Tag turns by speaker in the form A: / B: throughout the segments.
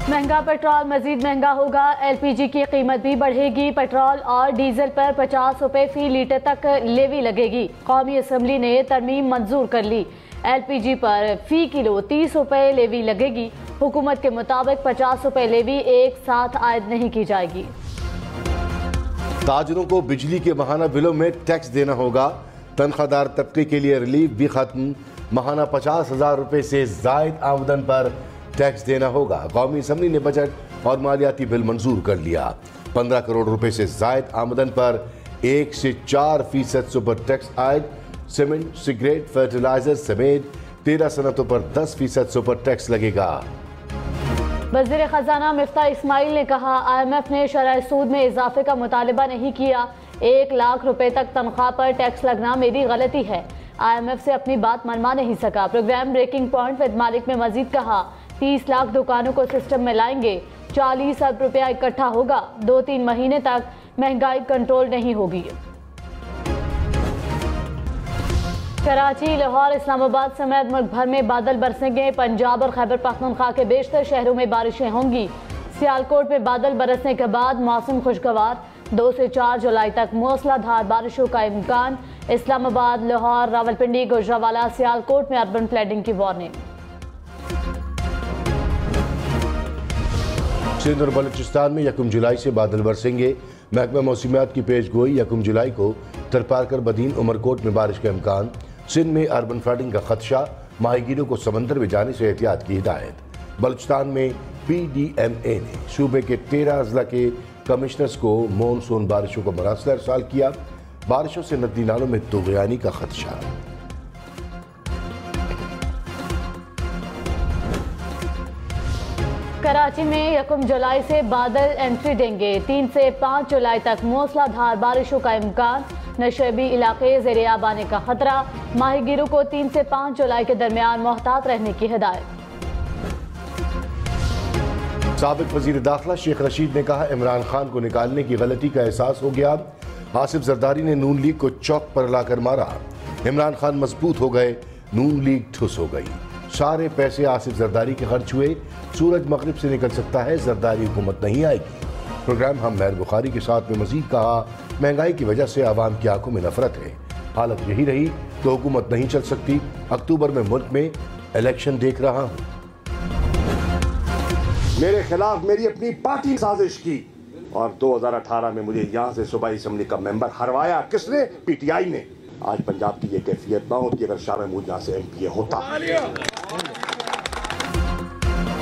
A: महंगा पेट्रोल मजीद महंगा होगा। LPG की कीमत भी बढ़ेगी। पेट्रोल और डीजल पर 50 रुपए फी लीटर तक लेवी लगेगी। कौमी असम्बली ने तरमीम मंजूर कर ली। LPG पर फी किलो 30 रुपए लेवी लगेगी। हुकूमत के मुताबिक 50 रुपए लेवी एक साथ आयद नहीं की जाएगी।
B: ताजरों को बिजली के माहाना बिलों में टैक्स देना होगा। तनख्वाहदार तबके के लिए रिलीफ भी खत्म। माहाना 50,000 रुपए से जायद आमदन पर टैक्स देना होगा। कौमी असम्बली ने बजट और मालियाती बिल मंजूर कर लिया। 15 करोड़ रुपए से जायद आमदन पर 1 से 4% सुपर टैक्स आयद। सीमेंट, सिगरेट, फर्टिलाइजर समेत 13 सनतों पर 10% सुपर टैक्स लगेगा।
A: वज़ीर खजाना मिफ्ताह इस्माइल ने कहा, IMF ने शरह सूद में इजाफे का मुतालबा नहीं किया। 1 लाख रुपए तक तनख्वाह पर टैक्स लगना मेरी गलती है। IMF से अपनी बात मनवा नहीं सका। प्रोग्राम ब्रेकिंग पॉइंट विद मालिक ने मजीद कहा, 30 लाख दुकानों को सिस्टम में लाएंगे। 40 अरब रुपया इकट्ठा होगा। 2-3 महीने तक महंगाई कंट्रोल नहीं होगी। कराची, लाहौर, इस्लामाबाद समेत मुल्क भर में बादल बरसेंगे। पंजाब और खैबर पख्तूनख्वा के बेशतर शहरों में बारिशें होंगी। सियालकोट में बादल बरसने के बाद मौसम खुशगवार। 2 से 4 जुलाई तक मूसलाधार बारिशों का इम्कान। इस्लामाबाद, लाहौर, रावलपिंडी, गुजरावाला, सियालकोट में अर्बन फ्लडिंग की वार्निंग।
B: सिंध और बलूचिस्तान में 1 जुलाई से बादल बरसेंगे। महकमा मौसमियात की पेश गोई 1 जुलाई को तरपारकर, बदीन, उमरकोट में बारिश का इम्कान। सिंध में अर्बन फ्लडिंग का खदशा। माहीगीरों को समंदर में जाने से एहतियात की हिदायत। बलूचिस्तान में PDMA ने सूबे के 13 अजला के कमिश्नर्स को मानसून बारिशों को मरासला इरसाल किया। बारिशों से नदी नालों में तुग़यानी का खदशा।
A: कराची में 1 जुलाई से बादल एंट्री देंगे। 3 से 5 जुलाई तक मूसलाधार बारिशों का इम्कान। नशेबी इलाके ज़ेर-ए-आब आने का खतरा। माहीगीरों को 3 से 5 जुलाई के दरमियान मोहतात रहने की हिदायत।
B: साबिक वजीर दाखिला शेख रशीद ने कहा, इमरान खान को निकालने की गलती का एहसास हो गया। आसिफ जरदारी ने नून लीग को चौक पर लाकर मारा। इमरान खान मजबूत हो गए, नून लीग ठुस हो गई। सारे पैसे आसिफ जरदारी के खर्च हुए। सूरज मगरिब से निकल सकता है, जरदारी हुकूमत नहीं आएगी। प्रोग्राम हम मेहर बुखारी के साथ में मजीद कहा, महंगाई की वजह से आवाम की आंखों में नफरत है। हालत यही रही तो हुकूमत नहीं चल सकती। अक्टूबर में मुल्क में इलेक्शन देख रहा हूँ।
C: मेरे खिलाफ मेरी अपनी पार्टी साजिश की और 2018 में मुझे यहाँ से सूबाई असम्बली का मेंबर हरवाया। किसने? PTI ने। आज पंजाब की ये कैफियत ना होती अगर शाह महमूद यहाँ से MPA होता।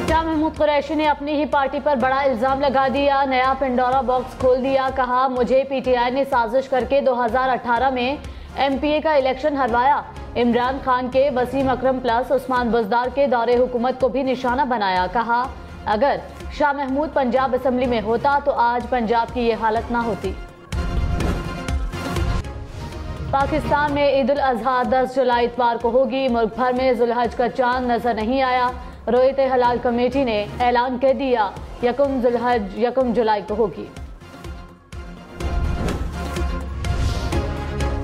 A: शाह महमूद कुरैशी ने अपनी ही पार्टी पर बड़ा इल्जाम लगा दिया। नया पिंडोरा बॉक्स खोल दिया। कहा, मुझे PTI ने साजिश करके 2018 में MPA का इलेक्शन हरवाया। इमरान खान के वसीम अकरम प्लस उस्मान बुज़दार के दौरे हुकूमत को भी निशाना बनाया। कहा, अगर शाह महमूद पंजाब असम्बली में होता तो आज पंजाब की ये हालत ना होती। पाकिस्तान में ईद उल अजहा 10 जुलाई इतवार को होगी। मुल्क भर में जुल्हज का चांद नजर नहीं आया। रोयत हलाल कमेटी ने ऐलान कर दिया, 1 जुल्हज 1 जुलाई को होगी।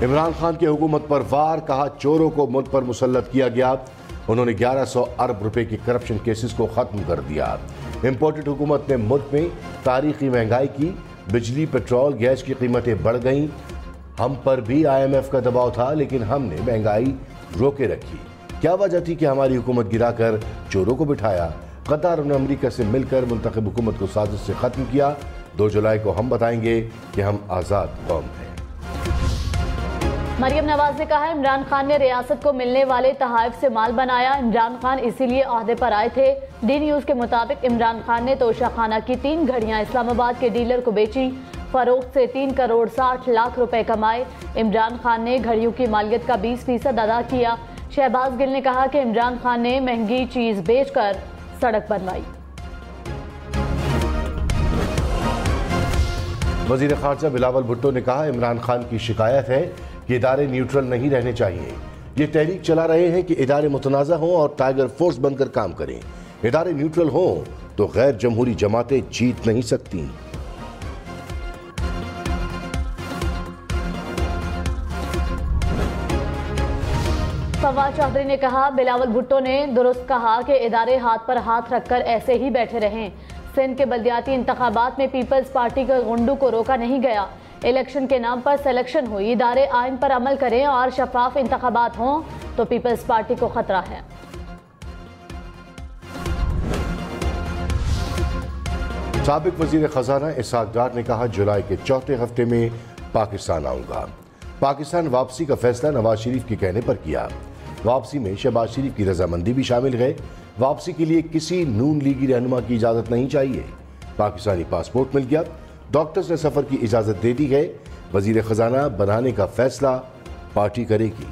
B: इमरान खान की हुकूमत पर वार। कहा, चोरों को मुल्क पर मुसल्लत किया गया। उन्होंने 1100 अरब रुपए के करप्शन केसेस को खत्म कर दिया। इम्पोर्टेड हुकूमत ने मुल्क में तारीखी महंगाई की। बिजली, पेट्रोल, गैस की कीमतें बढ़ गईं। हम पर भी IMF का दबाव था लेकिन हमने महंगाई रोके रखी। क्या वजह थी कि हमारी हुकूमत गिराकर चोरों को बिठाया? कतार ने अमेरिका से मिलकर मुंतखब हुकूमत को साजिश से खत्म किया। 2 जुलाई को हम बताएंगे कि हम आज़ाद कौम हैं।
A: मरियम नवाज ने कहा, इमरान खान ने रियासत को मिलने वाले तहाइफ से माल बनाया। इमरान खान इसीलिए ओहदे पर आए थे। डी न्यूज के मुताबिक इमरान खान ने तोशा खाना की 3 घड़ियां इस्लामाबाद के डीलर को बेची। फरोख्त से 3 करोड़ 60 लाख रुपए कमाए। इमरान खान ने घड़ियों की मालियत का 20% अदा किया। शहबाज गिल ने कहा कि इमरान खान ने महंगी चीज बेचकर सड़क बनवाई।
B: वजीर खारजा बिलावल भुट्टो ने कहा, इमरान खान की शिकायत है कि इदारे न्यूट्रल नहीं रहने चाहिए। ये तहरीक चला रहे हैं कि इदारे मुतनाज़ा हों और टाइगर फोर्स बनकर काम करें। इदारे न्यूट्रल हों तो गैर जमहूरी जमातें जीत नहीं सकती।
A: फवाद चौधरी ने कहा, बिलावल भुट्टो ने दुरुस्त कहा कि इदारे हाथ पर हाथ रखकर ऐसे ही बैठे रहें। सिंध के बल्दियाती इंतखाबात में पीपल्स पार्टी के गुंडू को रोका नहीं गया। इलेक्शन के नाम पर सिलेक्शन हुई। इदारे आइन पर अमल करें और शफाफ इंतखाबात हों तो पीपल्स पार्टी को खतरा है।
B: साबिक वजीर खजाना इसहाक डार ने कहा, जुलाई के चौथे हफ्ते में पाकिस्तान आऊंगा। पाकिस्तान वापसी का फैसला नवाज शरीफ के कहने पर किया। वापसी में शहबाज शरीफ की रजामंदी भी शामिल है। वापसी के लिए किसी नून लीगी रहनुमा की इजाजत नहीं चाहिए। पाकिस्तानी पासपोर्ट मिल गया। डॉक्टर्स ने सफर की इजाजत दे दी है। वजीर खजाना बनाने का फैसला पार्टी करेगी।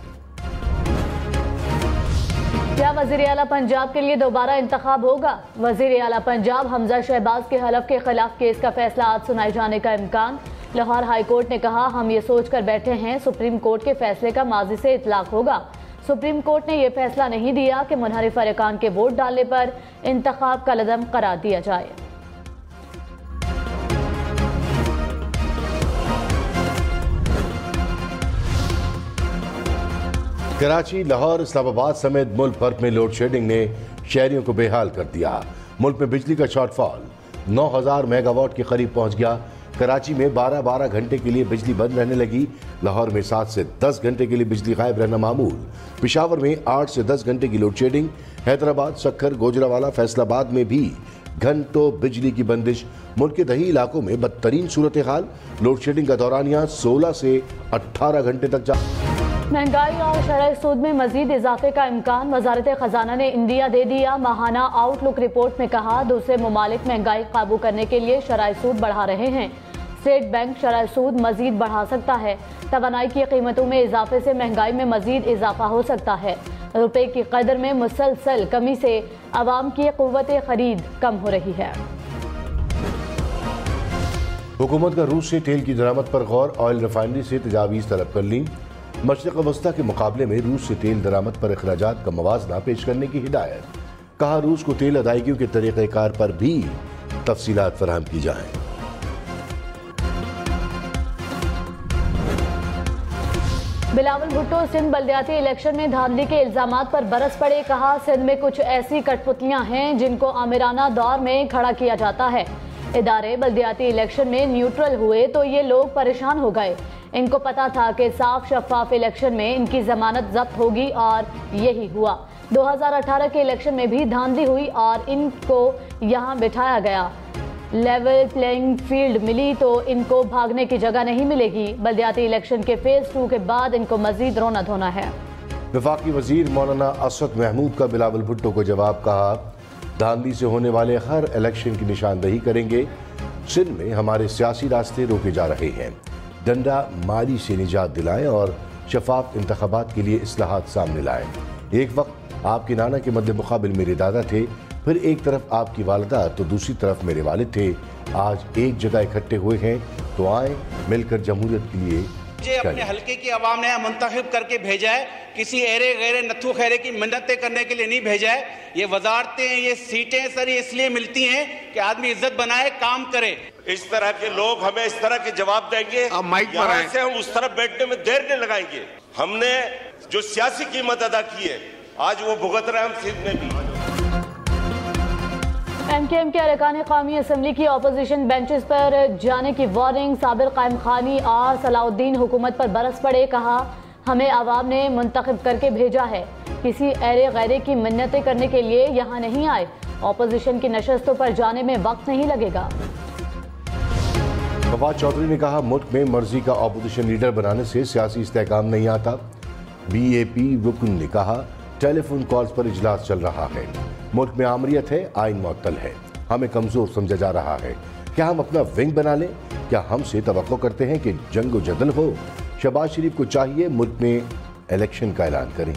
A: क्या वजीर आला पंजाब के लिए दोबारा इंतखाब होगा? वजीर आला पंजाब हमजा शहबाज के हलफ के खिलाफ केस का फैसला आज सुनाए जाने का इम्कान। लाहौर हाई कोर्ट ने कहा, हम ये सोच कर बैठे हैं सुप्रीम कोर्ट के फैसले का माजी से इतलाक होगा। सुप्रीम कोर्ट ने यह फैसला नहीं दिया कि मुनहरिफ अरकान के वोट डालने पर इंतखाब का लदम करार दिया जाए।
B: कराची, लाहौर, इस्लामाबाद समेत मुल्क भर में लोड शेडिंग ने शहरियों को बेहाल कर दिया। मुल्क में बिजली का शॉर्टफॉल 9000 मेगावाट के करीब पहुंच गया। कराची में 12-12 घंटे के लिए बिजली बंद रहने लगी। लाहौर में 7 से 10 घंटे के लिए बिजली गायब रहना मामूल। पेशावर में 8 से 10 घंटे की लोड शेडिंग। हैदराबाद, सक्खर, गोजरावाला, फैसलाबाद में भी घंटों बिजली की बंदिश। मुल्क के दही इलाकों में बदतरीन सूरत हाल। लोड शेडिंग का दौरानिया 16 से 18 घंटे तक जा।
A: महंगाई और शरह सूद में मजीद इजाफे का इम्कान। वजारत खजाना ने इंडिया दे दिया। माहाना आउटलुक रिपोर्ट में कहा, दूसरे ममालिक महंगाई काबू करने के लिए शरह सूद बढ़ा रहे हैं। स्टेट बैंक शरह सूद मजीद बढ़ा सकता है। तवानाई की कीमतों में इजाफे से महंगाई में मजीद इजाफा हो सकता है। रुपए की कदर में मुसलसल कमी से अवाम की कुव्वत खरीद कम हो रही है।
B: हुकूमत का रूस से तेल की दरामद पर गौर। ऑयल रिफाइनरी से तजावीज़ तलब कर ली। मशरिक़ वस्ता के मुकाबले में रूस से तेल दरामद पर अखराजात का मवाजना पेश करने की हिदायत। कहा, रूस को तेल अदायगियों के तरीक़ेकार पर भी तफसीलात फराहम की जाएं।
A: बिलावल भुट्टो सिंध बल्दियाती इलेक्शन में धांधली के इल्जामात पर बरस पड़े। कहा, सिंध में कुछ ऐसी कठपुतलियां हैं जिनको आमिराना दौर में खड़ा किया जाता है। इदारे बल्दियाती इलेक्शन में न्यूट्रल हुए तो ये लोग परेशान हो गए। इनको पता था कि साफ शफाफ इलेक्शन में इनकी जमानत जब्त होगी और यही हुआ। 2018 के इलेक्शन में भी धांधली हुई और इनको यहाँ बिठाया गया। लेवल प्लेइंग फील्ड मिली तो इनको भागने की जगह नहीं मिलेगी। बल्दियाती इलेक्शन के फेज 2 के बाद इनको मजीद रोना धोना है।
B: वफाकी वजीर मौलाना असद महमूद का बिलावल भुट्टो को जवाब। कहा, धांधली से होने वाले हर इलेक्शन की निशानदही करेंगे। सिंध में हमारे सियासी रास्ते रोके जा रहे हैं। डंडा मारी से निजात दिलाएं और शफाफ इंतखाबात के लिए इस्लाहात सामने लाएं। एक वक्त आपके नाना के मद्दे मुकाबिल मेरे दादा थे, फिर एक तरफ आपकी वालिदा तो दूसरी तरफ मेरे वालिद थे। आज एक जगह इकट्ठे हुए हैं तो आए मिलकर जमहूरियत के लिए।
D: मुझे अपने हल्के की आवाम ने मुंतखब करके भेजा है, किसी एरे गैरे नत्थु खैरे की मिन्नतें करने के लिए नहीं भेजा है। ये वजारतें, ये सीटें सर इसलिए मिलती हैं कि आदमी इज्जत बनाए, काम करे।
E: इस तरह के लोग हमें इस तरह के जवाब देंगे, यहाँ से हम उस तरफ बैठने में देर नहीं लगाएंगे। हमने जो सियासी कीमत अदा की है आज वो भुगत रहे हम सिंध में भी।
A: MKM के अरकान कौमी असम्बली की अपोजिशन बेंचेस पर जाने की वार्निंग। साबिर कायम खानी और सलाउद्दीन हुकूमत पर बरस पड़े। कहा, हमें आवाम ने मुंतखब करके भेजा है, किसी एरे गैरे की मिन्नतें करने के लिए यहाँ नहीं आए। अपोजिशन की नशस्तों पर जाने में वक्त नहीं लगेगा।
B: फवाद चौधरी ने कहा, मुल्क में मर्जी का अपोजिशन लीडर बनाने से सियासी इस्तेहकाम नहीं आता। BAP रुकन ने कहा, टेलीफोन कॉल्स पर इजलास चल रहा है। मुल्क में आमरीत है, आइन मुअत्तल है, हमें कमजोर समझा जा रहा है। क्या हम अपना विंग बना लें? क्या हमसे तवक्को करते हैं कि जंग व जदल हो? शहबाज शरीफ को चाहिए मुल्क में इलेक्शन का ऐलान करें।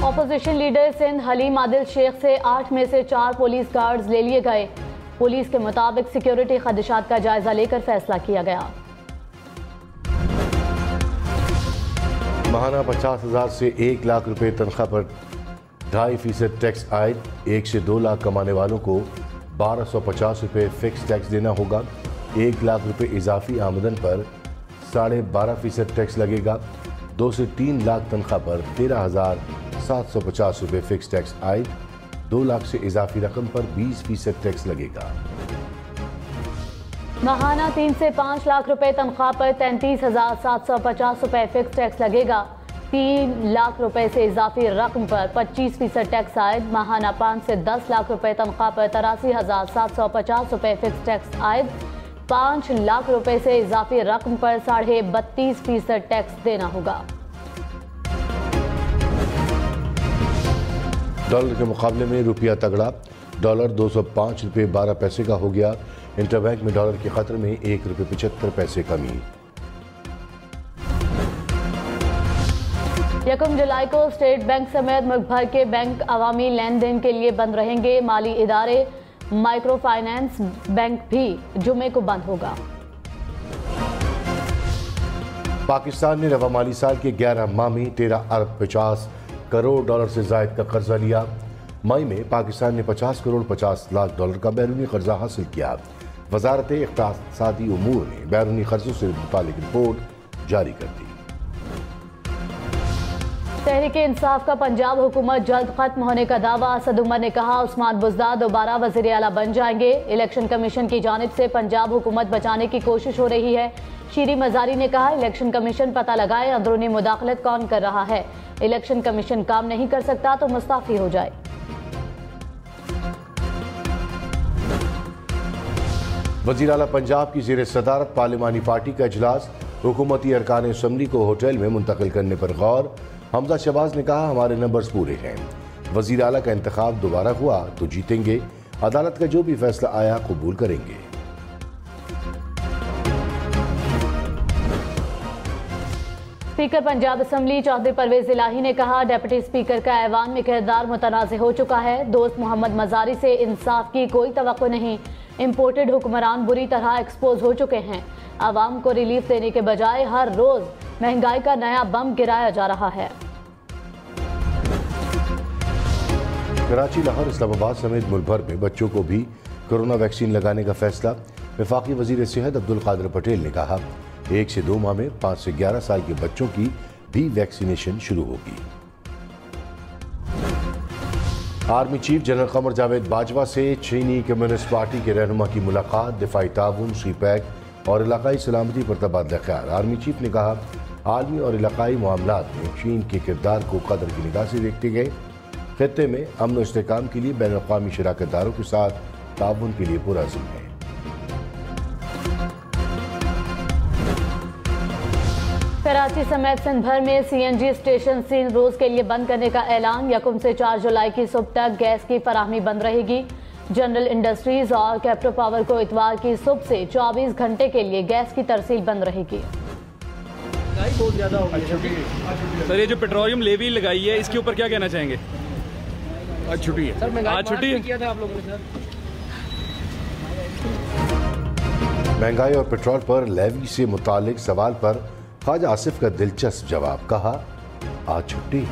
A: अपोजिशन लीडर सिंध हलीम आदिल शेख से 8 में से 4 पुलिस गार्ड्स ले लिए गए। पुलिस के मुताबिक सिक्योरिटी खदशात का जायजा लेकर फैसला किया गया।
B: माहाना 50,000 से 1 लाख रुपए तनख्वाह पर 2.5% टैक्स आयद। 1 से 2 लाख कमाने वालों को 1250 रुपये फिक्स टैक्स देना होगा। 1 लाख रुपए इजाफी आमदन पर 12.5% टैक्स लगेगा। 2 से 3 लाख तनख्वाह पर 13,750 रुपये फिक्स टैक्स आए। 2 लाख से इजाफी रकम पर 20% टैक्स लगेगा।
A: माहाना 3 से 5 लाख रुपए तनख्वाह पर 33,750 रुपए फिक्स टैक्स लगेगा। 3 लाख रुपए से इजाफी रकम पर 25% टैक्स आयद। माहाना 5 से 10 लाख रुपए तनख्वाह पर 83,750 रुपए फिक्स टैक्स आयद। 5 लाख रुपए से इजाफी रकम पर 32.5% टैक्स देना होगा।
B: डॉलर के मुकाबले में रुपया तगड़ा। डॉलर 205 रुपये 12 पैसे का हो गया। इंटरबैंक में डॉलर की कदर में 1 रुपये 75 पैसे कमी।
A: 1 जुलाई को स्टेट बैंक समेत मुल्क भर के बैंक अवामी लेन देन के लिए बंद रहेंगे। माली इदारे, माइक्रो फाइनेंस बैंक भी जुमे को बंद होगा।
B: पाकिस्तान ने रवा माली साल के 11 माह में 13 अरब 50 करोड़ डॉलर से जायद का कर्जा लिया। मई में पाकिस्तान ने 50 करोड़ 50 लाख डॉलर का बैरूनी कर्जा हासिल किया। वजारत इक़्तिसादी उमूर ने बैरूनी कर्जों से मुतालिक रिपोर्ट जारी कर दी।
A: तहरीके इंसाफ का पंजाब हुकूमत जल्द खत्म होने का दावा। असद उमर ने कहा उस्मान बुज़दार दोबारा वज़ीर आला बन जाएंगे। इलेक्शन कमीशन की जानिब से पंजाब हुकूमत बचाने की कोशिश हो रही है। शीरी मजारी ने कहा इलेक्शन कमीशन पता लगाए अंदरूनी मुदाखलत कौन कर रहा है। इलेक्शन कमीशन काम नहीं कर सकता तो मुस्ताफी हो जाए।
B: वज़ीर आला पंजाब की ज़ेर सदारत पार्लिमानी पार्टी का इजलास। हुकूमती अरकान असम्बली को होटल में मुंतकिल करने पर गौर। हमजा शहबाज ने कहा हमारे नंबर्स पूरे हैं। वज़ीर आला का इंतखाब दोबारा हुआ तो जीतेंगे। अदालत का जो भी फैसला आया कबूल करेंगे।
A: स्पीकर पंजाब असम्बली चौधरी परवेज इलाही ने कहा डिप्टी स्पीकर का ऐवान में किरदार मुतनाज़ हो चुका है। दोस्त मोहम्मद मजारी से इंसाफ की कोई तवक्को नहीं। इम्पोर्टेड हुक्मरान बुरी तरह एक्सपोज हो चुके हैं। आवाम को रिलीफ देने के बजाय हर रोज महंगाई का नया बम गिराया जा रहा है।
B: कराची, लाहौर, इस्लामाबाद समेत मुल्क भर में बच्चों को भी कोरोना वैक्सीन लगाने का फैसला। वफाकी वजीर सेहत अब्दुल कादिर पटेल ने कहा 1 से 2 माह में 5 से 11 साल के बच्चों की भी वैक्सीनेशन शुरू होगी। Army chief general Qamar Javed Bajwa से चीनी कम्युनिस्ट पार्टी के रहनुमा की मुलाकात। दिफाई ताउन, सीपैक और इलाकाई सलामती पर तबादला ख्याल। आर्मी चीफ ने कहा आलमी और इलाकाई मामलात में चीन के किरदार को कदर की निगाह से देखते गए। खित्ते में अमन और इस्तेहकाम के लिए बैन अक़वामी शराकतदारों के साथ ताउन के लिए पुरअज़्म है।
A: कराची समेत सिंध भर में CNG स्टेशन 3 रोज के लिए बंद करने का ऐलान। 1 से 4 जुलाई की सुबह तक गैस की फराहमी बंद रहेगी। जनरल इंडस्ट्रीज और कैप्टो पावर को इतवार की सुबह से 24 घंटे के लिए गैस की तरसील बंद रहेगी।
F: बहुत ज्यादा हो गई सर। ये जो पेट्रोलियम लेवी लगाई है इसके ऊपर क्या कहना चाहेंगे? आज छुट्टी है सर। आज छुट्टी है। किया था आप लोगों ने सर।
B: महंगाई और पेट्रोल पर लेवी से मुतालिक सवाल पर ख्वाजा आसिफ का दिलचस्प जवाब। कहा आज छुट्टी।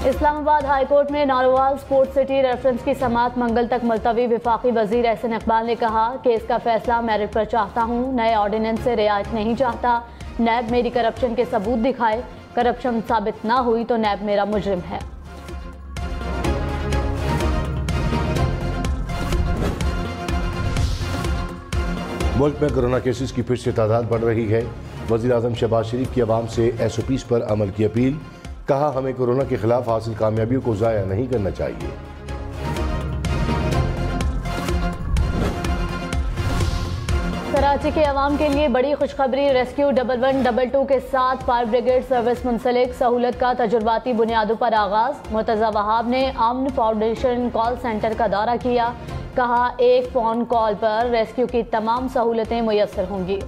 A: इस्लामाबाद हाई कोर्ट में नारोवाल स्पोर्ट्स सिटी रेफरेंस की समाअत मंगल तक मुलतवी। वफाकी वजीर एहसन इकबाल ने कहा केस का फैसला मेरिट पर चाहता हूँ, नए ऑर्डिनेंस से रियायत नहीं चाहता। नैब मेरी करप्शन के सबूत दिखाए। करप्शन साबित ना हुई तो नैब मेरा मुजरिम है।
B: मुल्क में कोरोना केसेस की फिर से तादाद बढ़ रही है। वज़ीर आज़म शहबाज शरीफ की आवाम से SOPs पर अमल की अपील। कहा हमें कोरोना के खिलाफ हासिल कामयाबियों को ज़ाया नहीं करना चाहिए।
A: कराची के अवाम के लिए बड़ी खुशखबरी। रेस्क्यू 1112 के साथ फायर ब्रिगेड सर्विस मुंसलिक। सहूलत का तजुर्बाती बुनियादों पर आगाज। मुर्तज़ा वहाब ने अमन फाउंडेशन कॉल सेंटर का दौरा किया। कहा एक फ़ोन कॉल पर रेस्क्यू की तमाम सहूलतें मुयस्सर होंगी।